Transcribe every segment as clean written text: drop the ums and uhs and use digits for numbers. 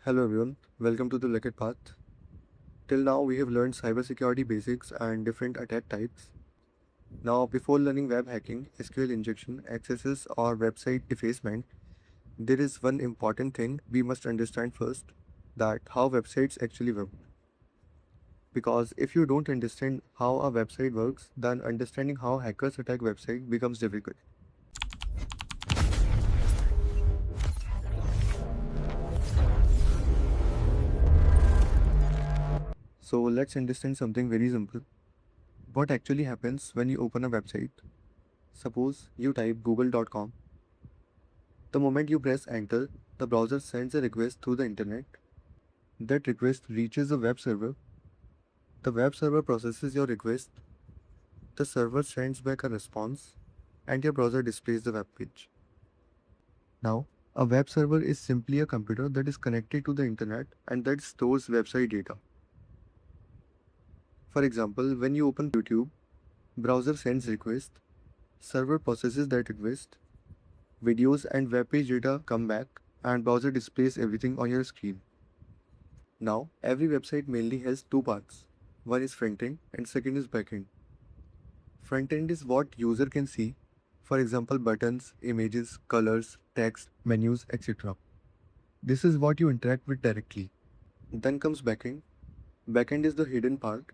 Hello everyone, welcome to the BlackHat path. Till now we have learned cybersecurity basics and different attack types. Now before learning web hacking, SQL injection, accesses or website defacement, there is one important thing we must understand first, that how websites actually work. Because if you don't understand how a website works, then understanding how hackers attack website becomes difficult. So let's understand something very simple. What actually happens when you open a website? Suppose you type google.com. The moment you press enter, the browser sends a request through the internet. That request reaches a web server. The web server processes your request. The server sends back a response, and your browser displays the web page. Now, a web server is simply a computer that is connected to the internet and that stores website data. For example, when you open YouTube, browser sends request, server processes that request, videos and web page data come back, and browser displays everything on your screen. Now, every website mainly has two parts. One is frontend and second is backend. Frontend is what user can see, for example buttons, images, colors, text, menus, etc. This is what you interact with directly. Then comes backend. Backend is the hidden part.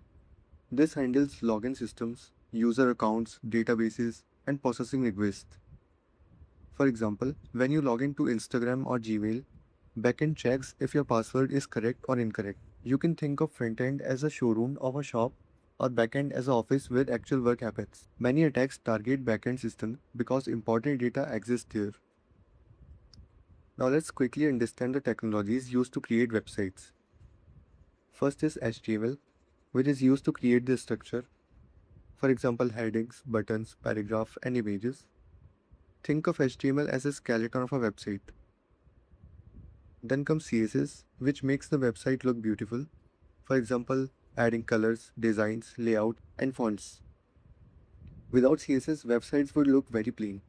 This handles login systems, user accounts, databases, and processing requests. For example, when you log into Instagram or Gmail, backend checks if your password is correct or incorrect. You can think of frontend as a showroom of a shop or backend as an office where actual work happens. Many attacks target backend systems because important data exists there. Now let's quickly understand the technologies used to create websites. First is HTML, which is used to create the structure. For example, headings, buttons, paragraph, and images. Think of HTML as a skeleton of a website. Then comes CSS, which makes the website look beautiful. For example, adding colors, designs, layout, and fonts. Without CSS, websites would look very plain.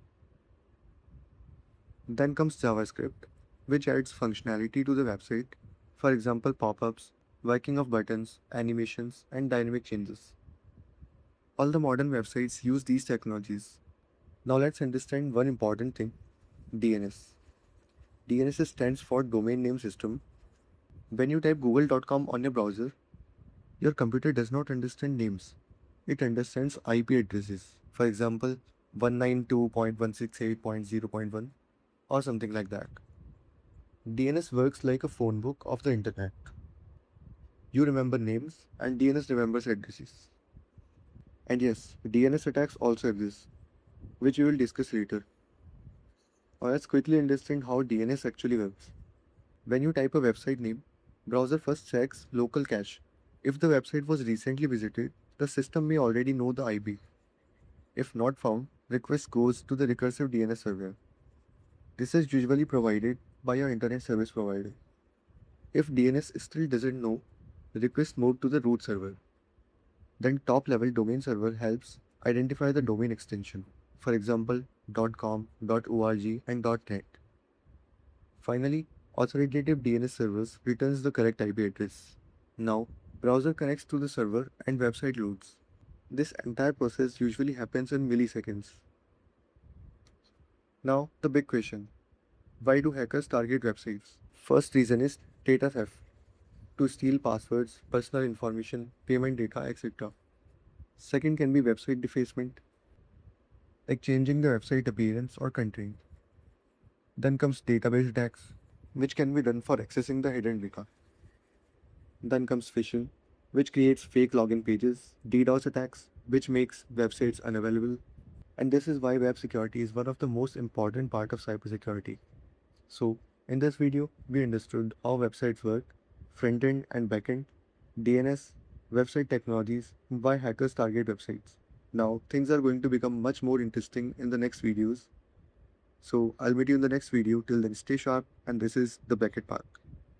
Then comes JavaScript, which adds functionality to the website. For example, pop-ups, working of buttons, animations, and dynamic changes. All the modern websites use these technologies. Now let's understand one important thing, DNS. DNS stands for Domain Name System. When you type google.com on your browser, your computer does not understand names. It understands IP addresses. For example, 192.168.0.1 or something like that. DNS works like a phone book of the internet. You remember names and DNS remembers addresses. And yes, DNS attacks also exist, which we will discuss later. Now let's quickly understand how DNS actually works. When you type a website name, browser first checks local cache. If the website was recently visited, the system may already know the IP. If not found, request goes to the recursive DNS server. This is usually provided by your internet service provider. If DNS still doesn't know, request move to the root server. Then top level domain server helps identify the domain extension. For example, .com, .org and .net. Finally, authoritative DNS servers returns the correct IP address. Now, browser connects to the server and website loads. This entire process usually happens in milliseconds. Now, the big question. Why do hackers target websites? First reason is data theft. To steal passwords, personal information, payment data, etc. Second can be website defacement, like changing the website appearance or content. Then comes database attacks, which can be done for accessing the hidden data. Then comes phishing, which creates fake login pages, DDoS attacks, which makes websites unavailable. And this is why web security is one of the most important part of cybersecurity. So, in this video, we understood how websites work, front-end and back-end, DNS, website technologies, and why hackers target websites. Now, things are going to become much more interesting in the next videos. So, I'll meet you in the next video. Till then, stay sharp, and this is the BlackHat Park.